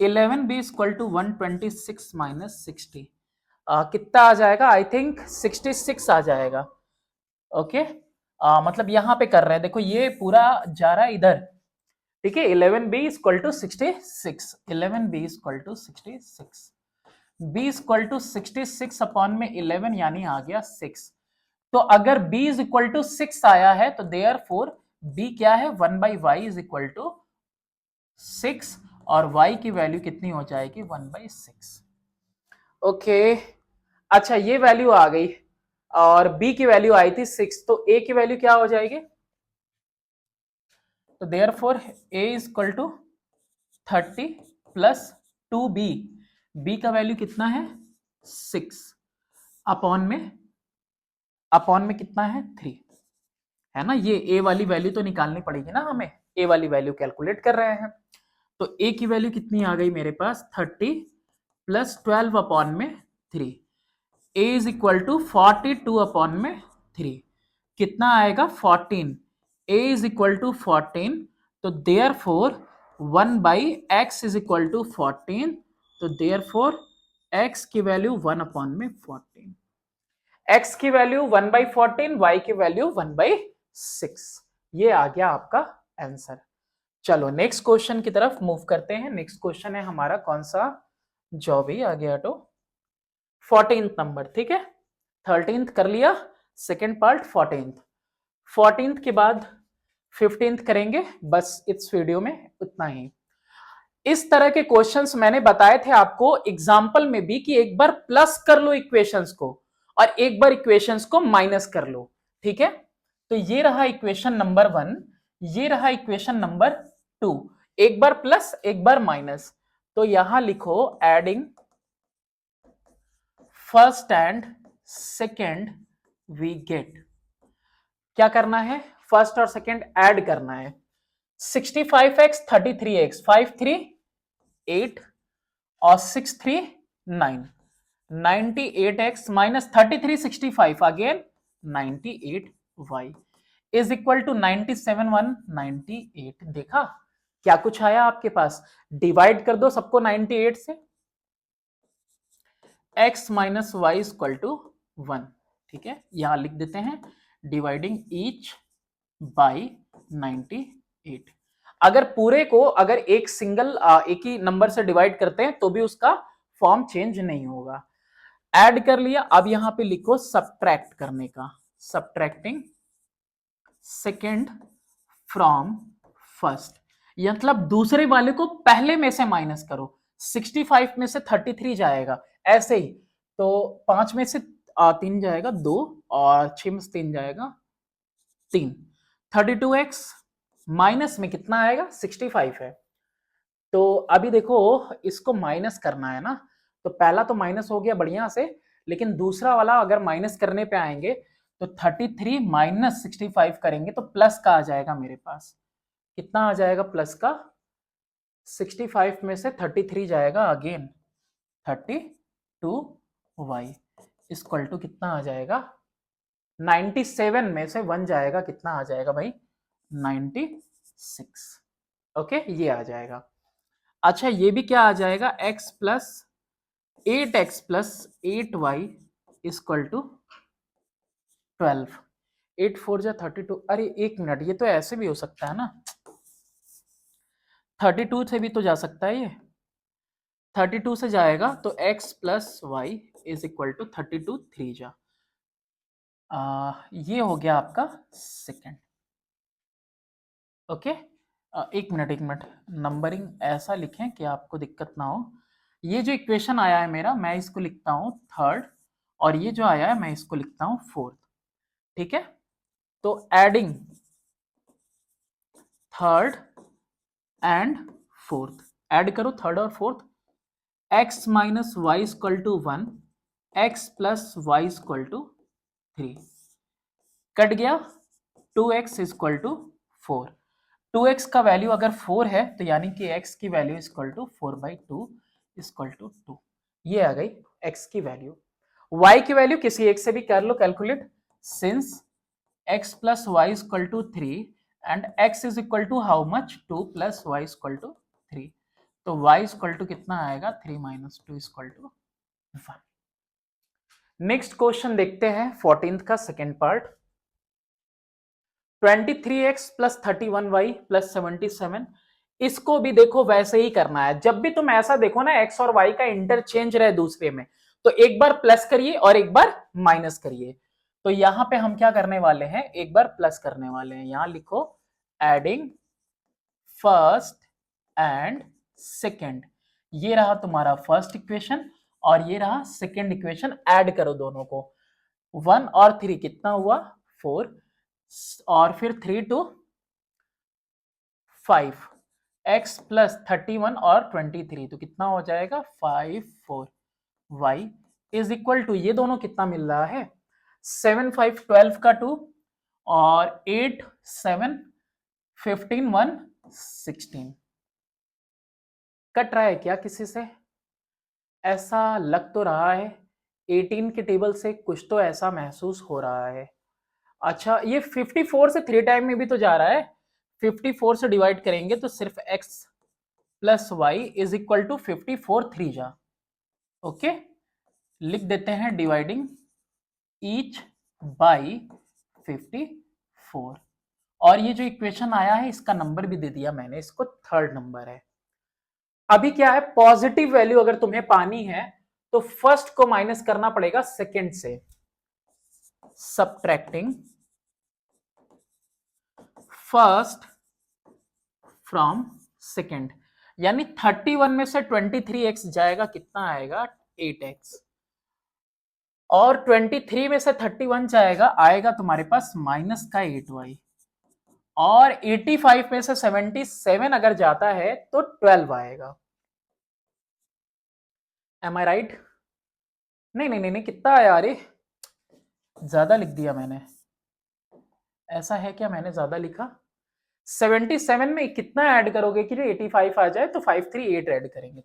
11b is equal to 126 minus 60 कितना आ जाएगा? आई थिंक 66 आ जाएगा। ओके, मतलब यहां पे कर रहे हैं, देखो ये पूरा जा रहा है इधर। ठीक है, 11b is equal to 66, 11b is equal to 66, b is equal to 66 upon में 11 यानी आ गया 6। तो अगर b इज इक्वल टू 6 आया है तो देयरफॉर b क्या है? 1/y इज इक्वल टू 6 और y की वैल्यू कितनी हो जाएगी? 1/6। ओके, अच्छा ये वैल्यू आ गई और b की वैल्यू आई थी 6, तो a की वैल्यू क्या हो जाएगी? तो therefore a is equal to 30 plus 2b, b का वैल्यू कितना है? 6 अपॉन में कितना है? 3 है ना। ये a वाली वैल्यू तो निकालनी पड़ेगी ना हमें, a वाली वैल्यू कैलकुलेट कर रहे हैं। तो a की वैल्यू कितनी आ गई मेरे पास? 30 प्लस 12 अपॉन में 3, a is equal to 42 upon में 3, कितना आएगा? 14। a इज इक्वल टू 14, तो therefore 1/x is equal to 14, तो देयरफॉर x की वैल्यू 1 अपॉन में 14, x की वैल्यू 1/14, y की वैल्यू 1/6। ये आ गया आपका आंसर। चलो नेक्स्ट क्वेश्चन की तरफ मूव करते हैं। नेक्स्ट क्वेश्चन है हमारा कौन सा? जो भी आ गया तो 14th नंबर। ठीक है, 13th कर लिया, सेकेंड पार्ट 14th के बाद 15th करेंगे, बस इस वीडियो में उतना ही। इस तरह के क्वेश्चंस मैंने बताए थे आपको एग्जाम्पल में भी कि एक बार प्लस कर लो इक्वेशंस को और एक बार इक्वेशंस को माइनस कर लो। ठीक है, तो ये रहा इक्वेशन नंबर 1, ये रहा इक्वेशन नंबर 2, एक बार प्लस एक बार माइनस। तो यहां लिखो adding first and second we get. क्या करना है? फर्स्ट और सेकेंड ऐड करना है। 65x 33x 5 3 8 और 6 3 9, 98x minus 33 65 again 98y is equal to 97 1 98। देखा क्या कुछ आया आपके पास? डिवाइड कर दो सबको 98 से, x minus Y equal to 1। ठीक है, यहां लिख देते हैं डिवाइडिंग ईच बाई 98। अगर पूरे को अगर एक सिंगल एक ही नंबर से डिवाइड करते हैं तो भी उसका फॉर्म चेंज नहीं होगा। ऐड कर लिया, अब यहां पे लिखो सब्ट्रैक्ट करने का, सब्ट्रैक्टिंग सेकेंड फ्रॉम फर्स्ट, मतलब दूसरे वाले को पहले में से माइनस करो। 65 में से 33 जाएगा, ऐसे ही तो 5 में से 3 जाएगा 2, और 6 में से 3 जाएगा 3। 32x माइनस में कितना आएगा, 65 है। तो अभी देखो इसको माइनस करना है ना, तो पहला तो माइनस हो गया बढ़िया से, लेकिन दूसरा वाला अगर माइनस करने पे आएंगे तो 33 माइनस 65 करेंगे तो प्लस का आ जाएगा मेरे पास। कितना आ जाएगा प्लस का, 65 में से 33 जाएगा अगेन 32y इक्वल टू कितना आ जाएगा, 97 में से 1 जाएगा, कितना आ जाएगा भाई, 96। ओके, ये आ जाएगा। अच्छा ये भी क्या आ जाएगा, x plus 8x plus 8y equal to 12। 8 4 जा 32, अरे एक मिनट, ये तो ऐसे भी हो सकता है ना, 32 से भी तो जा सकता है, ये 32 से जाएगा तो x plus Y is equal to 32 3 जा, ये हो गया आपका सेकेंड। ओके, एक मिनट, नंबरिंग ऐसा लिखें कि आपको दिक्कत ना हो। ये जो इक्वेशन आया है मेरा, मैं इसको लिखता हूं थर्ड, और ये जो आया है मैं इसको लिखता हूं फोर्थ। ठीक है, तो adding third and fourth, add करो थर्ड और fourth, x minus Y equal to 1, x plus Y equal to 3, cut गया 2x इक्वल टू 4। 2x का वैल्यू अगर 4 है तो यानी कि x की value equal to 4/2 equal to 2, ये आ गई x की वैल्यू। y की वैल्यू किसी एक से भी कर लो calculate, since x plus Y equal to 3 and x is equal to how much, 2 plus Y equal to 3, तो y इक्वल टू कितना आएगा, 3 minus 2 equal to 1। Next question देखते हैं 14th का second part. 23x plus 31y plus 77, इसको भी देखो वैसे ही करना है। जब भी तुम ऐसा देखो ना x और y का इंटरचेंज रहे दूसरे में, तो एक बार प्लस करिए और एक बार माइनस करिए। तो यहां पे हम क्या करने वाले हैं, एक बार प्लस करने वाले हैं। यहां लिखो एडिंग फर्स्ट एंड सेकेंड, ये रहा तुम्हारा फर्स्ट इक्वेशन और ये रहा सेकेंड इक्वेशन, ऐड करो दोनों को। 1 और 3 कितना हुआ, 4, और फिर 3 to 5, x प्लस 31 और 23, तो कितना हो जाएगा 5 4, y इज इक्वल टू, ये दोनों कितना मिल रहा है, 7 5 12 का 2, और 8 7 15 1 16। कट रहा है क्या किसी से, ऐसा लग तो रहा है 18 के टेबल से कुछ तो ऐसा महसूस हो रहा है। अच्छा ये 54 से 3 टाइम में भी तो जा रहा है, 54 से डिवाइड करेंगे तो सिर्फ x plus Y is equal to 54 3 जा। ओके, लिख देते हैं डिवाइडिंग ईच बाई 54, और ये जो इक्वेशन आया है इसका नंबर भी दे दिया मैंने, इसको थर्ड नंबर है। अभी क्या है, पॉजिटिव वैल्यू अगर तुम्हें पानी है तो फर्स्ट को माइनस करना पड़ेगा सेकेंड से, सबट्रैक्टिंग फर्स्ट फ्रॉम सेकेंड, यानी 31 में से 23x जाएगा, कितना आएगा 8x, और 23 में से 31 जाएगा, आएगा तुम्हारे पास माइनस का 8y, और 85 में से 77 अगर जाता है तो 12 आएगा। एम आई राइट? नहीं नहीं नहीं नहीं, कितना आया, अरे ज्यादा लिख दिया मैंने, ऐसा है क्या, मैंने ज्यादा लिखा। 77 में कितना ऐड करोगे कि 85 आ जाए, तो 538 ऐड करेंगे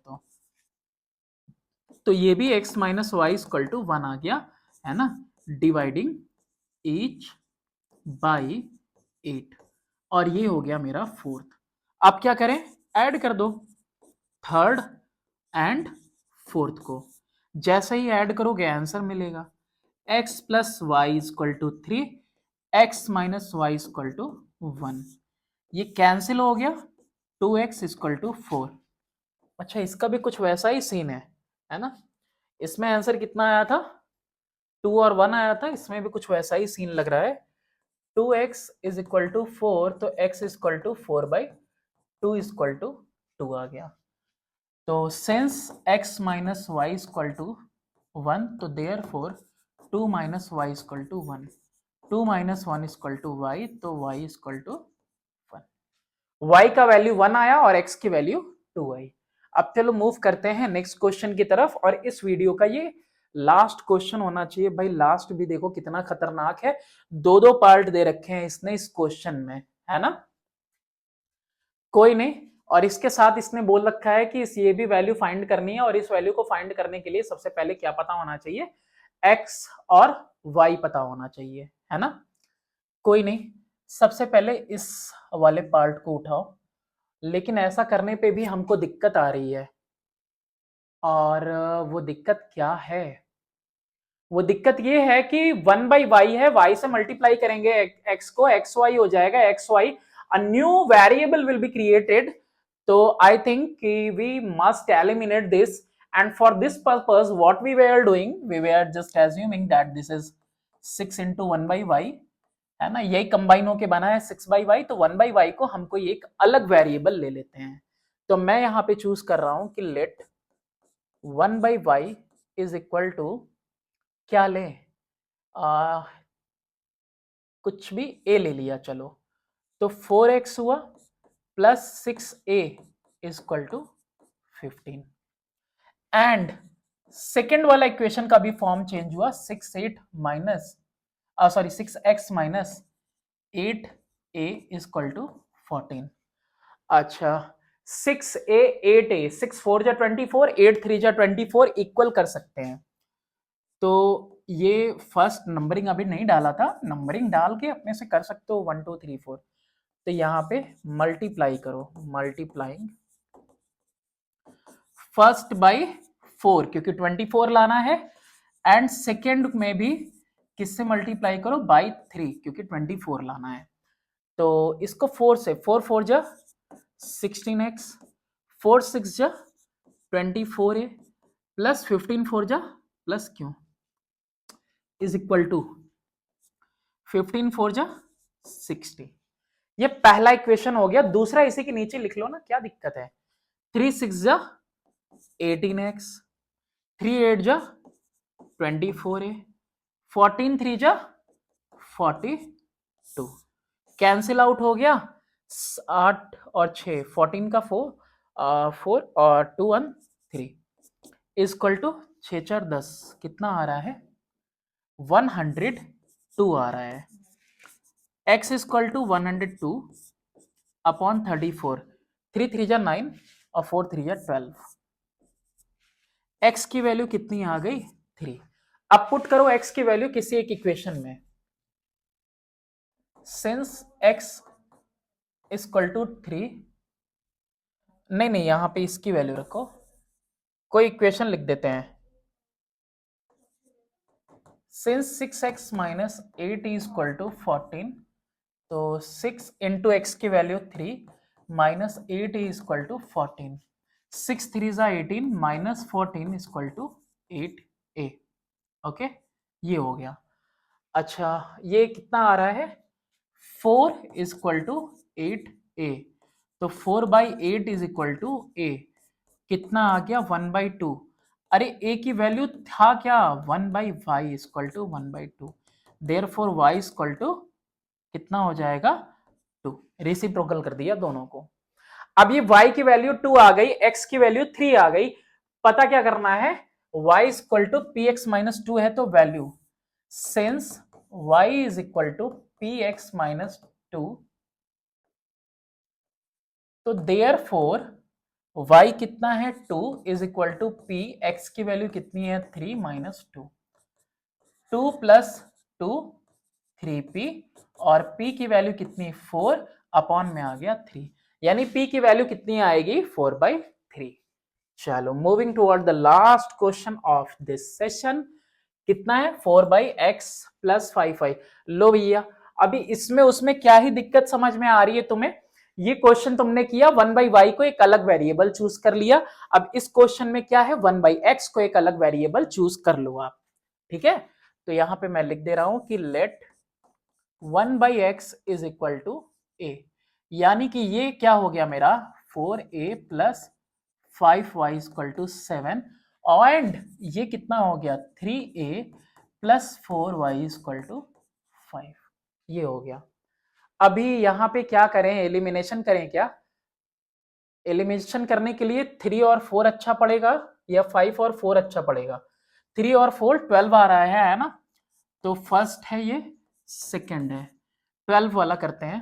तो ये भी x minus Y equal to 1 आ गया, है ना, डिवाइडिंग ईच बाई 8, और ये हो गया मेरा फोर्थ। अब क्या करें, ऐड कर दो थर्ड एंड फोर्थ को, जैसे ही ऐड करोगे आंसर मिलेगा, x plus Y equal to 3, x minus Y equal to 1, ये कैंसिल हो गया, 2x इक्वल टू 4। अच्छा इसका भी कुछ वैसा ही सीन है ना। इसमें आंसर कितना आया था, 2 और 1 आया था, इसमें भी कुछ वैसा ही सीन लग रहा है। 2x इज इक्वल टू 4, तो x equal to 4/2 equal to 2 आ गया। तो since x minus Y equal to 1, तो therefore 2 minus Y equal to 1, 2 minus 1 equal to y, तो y इक्वल टू 1। y का वैल्यू 1 आया और x की वैल्यू 2 आई। अब चलो मूव करते हैं नेक्स्ट क्वेश्चन की तरफ, और इस वीडियो का ये लास्ट क्वेश्चन होना चाहिए भाई। लास्ट भी देखो कितना खतरनाक है, दो दो पार्ट दे रखे हैं इसने इस क्वेश्चन में, है ना। कोई नहीं, और इसके साथ इसने बोल रखा है कि इस ये भी वैल्यू फाइंड करनी है, और इस वैल्यू को फाइंड करने के लिए सबसे पहले क्या पता होना चाहिए, x और y पता होना चाहिए, है ना। कोई नहीं, सबसे पहले इस वाले पार्ट को उठाओ, लेकिन ऐसा करने पे भी हमको दिक्कत आ रही है, और वो दिक्कत क्या है, वो दिक्कत ये है कि 1/y है, y से मल्टीप्लाई करेंगे x को, xy हो जाएगा, xy a new variable will be created। तो I think we must eliminate this, and for this purpose what we were doing, we were just assuming that this is 6 into 1/y, है ना, यही combine होके बना है 6/y, तो 1/y को हम कोई एक अलग वेरिएबल ले लेते हैं। तो मैं यहाँ पे चूज कर रहा हूं कि late 1/y is equal to क्या ले, कुछ भी a ले लिया चलो, तो 4x हुआ plus 6a is equal to 15। And second वाला इक्वेशन का भी फॉर्म चेंज हुआ, 6x minus 8a is equal to 14। अच्छा 6a 8a, 6 4 जा 24, 8 3 जा 24 इक्वल कर सकते हैं। तो ये फर्स्ट नंबरिंग अभी नहीं डाला था, नंबरिंग डाल के अपने से कर सकते हो 1 2 3 4। तो यहाँ पे मल्टीप्लाई करो, मल्टीप्लाइंग फर्स्ट बाय 4 क्योंकि 24 लाना है, एंड सेकेंड में भी किससे मल्टीप्लाई करो, बाय 3 क्योंकि 24 लाना है। तो इसको 4 से, 4 4 जा 16x, 4 6 जा 24a प्लस 15 4 जा प्लस क्यों इज इक्वल टू 15 4 जा 60। ये पहला इक्वेशन हो गया। दूसरा इसी के नीचे लिख लो ना, क्या दिक्कत है। 3 6 जा 18x, 3 8 जा 24a, 14 3 जा 42, कैंसिल आउट हो गया, 8 और 6 14 का 4 और 2 1 3 इक्वल टू 6 4 10, कितना आ रहा है 102 आ रहा है। x इक्वल टू 102 अपॉन 34, 3 3 जा 9 और 4 3 जा 12, x की वैल्यू कितनी आ गई 3। अब पुट करो x की वैल्यू किसी एक इक्वेशन में, सिंस x इक्वल टू 3, नहीं यहां पे इसकी वैल्यू रखो, कोई इक्वेशन लिख देते हैं। Since 6x minus 8 is equal to 14, तो 6 इंटू एक्स की value 3 minus 8 is equal to 14, 6 3 जा 18 minus 14 is equal to 8a। Okay ये हो गया। अच्छा ये कितना आ रहा है 4 इज इक्वल टू 8a, तो 4/8 इज इक्वल टू a, कितना आ गया 1/2। अरे a की वैल्यू था क्या 1/y equal to 1/2, therefore y equal to कितना हो जाएगा 2। रेसिप्रोकल कर दिया दोनों को। अब ये y की वैल्यू 2 आ गई, x की वैल्यू 3 आ गई, पता क्या करना है, y equal to px minus 2 है तो value, since y is equal to px minus 2, तो देयरफॉर y कितना है 2 is equal to p, x की वैल्यू कितनी है 3 माइनस 2, 2 प्लस 2 3p, और p की वैल्यू कितनी 4 अपॉन में आ गया 3, यानी p की वैल्यू कितनी आएगी 4/3। चलो moving toward the last question of this session, कितना है 4/x प्लस 5y। लो भैया अभी इसमें उसमें क्या ही दिक्कत समझ में आ रही है तुम्हें, ये क्वेश्चन तुमने किया 1/y को एक अलग वेरिएबल चूज कर लिया। अब इस क्वेश्चन में क्या है, 1/x को एक अलग वेरिएबल चूज कर लो आप। ठीक है, तो यहां पे मैं लिख दे रहा हूं कि let 1/x is equal to a, यानी कि ये क्या हो गया मेरा 4a plus 5y equal to 7, and ये कितना हो गया 3a plus 4y equal to 5, ये हो गया। अभी यहां पे क्या करें, एलिमिनेशन करें क्या? एलिमिनेशन करने के लिए 3 और 4 अच्छा पड़ेगा या 5 और 4 अच्छा पड़ेगा? 3 और 4 12 आ रहा है ना, तो फर्स्ट है ये, सेकंड है, 12 वाला करते हैं।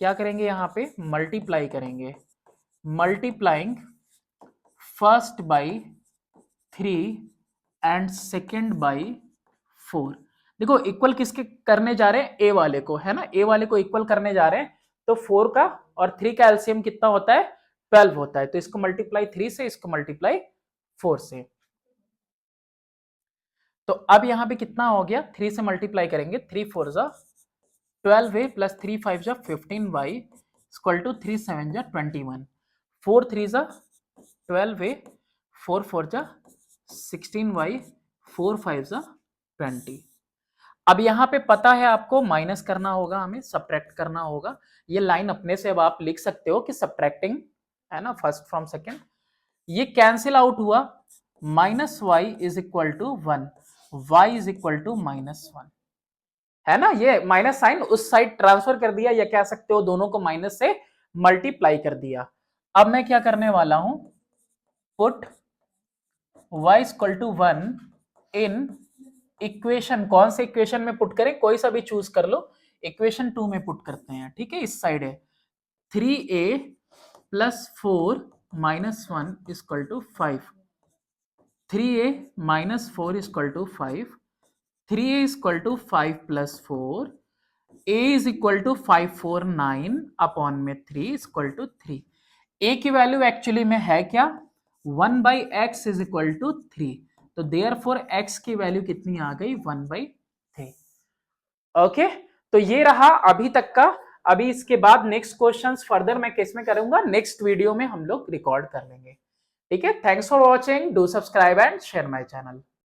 क्या करेंगे यहाँ पे, मल्टीप्लाई करेंगे, multiplying first by 3 and second by 4। देखो इक्वल किसके करने जा रहे हैं, ए वाले को, है ना, ए वाले को इक्वल करने जा रहे हैं। तो 4 का और 3 का एलसीएम कितना होता है, 12 होता है। तो इसको मल्टीप्लाई 3 से, इसको मल्टीप्लाई 4 से। तो अब यहां पे कितना हो गया, 3 से मल्टीप्लाई करेंगे, 3 4 जा 12a प्लस 3 5 जा 15y इक्वल टू 3 7 जा 21, 4 3 जा 12a, 4 4 जा 16y, 4 5 जा 20। अब यहां पे पता है आपको माइनस करना होगा, हमें सब्ट्रैक्ट करना होगा। ये लाइन अपने से अब आप लिख सकते हो कि सब्ट्रैक्टिंग, है ना, फर्स्ट फ्रॉम सेकंड। ये कैंसिल आउट हुआ, minus Y is equal to 1, y is equal to -1, है ना। ये माइनस साइन उस साइड ट्रांसफर कर दिया, या कह सकते हो दोनों को माइनस से मल्टीप्लाई कर दिया। अब मैं क्या करने वाला हूं, put y equal to 1 in equation, कौन से इक्वेशन में पुट करें, कोई सा भी चूज कर लो, इक्वेशन 2 में पुट करते हैं। ठीक है, इस साइड है 3a plus 4 minus 1 equal to 5, 3a minus 4 equal to 5, 3a equal to 5 plus 4, a is equal to 5 4 9 upon में 3 इक्वल टू 3। a की वैल्यू एक्चुअली में है क्या, 1/x इज इक्वल टू 3, तो देयरफॉर x की वैल्यू कितनी आ गई, 1/3। ओके, तो ये रहा अभी तक का। अभी इसके बाद नेक्स्ट क्वेश्चंस फर्दर मैं किस में करूंगा, नेक्स्ट वीडियो में हम लोग रिकॉर्ड कर लेंगे। ठीक है, thanks for watching, do subscribe and share my channel.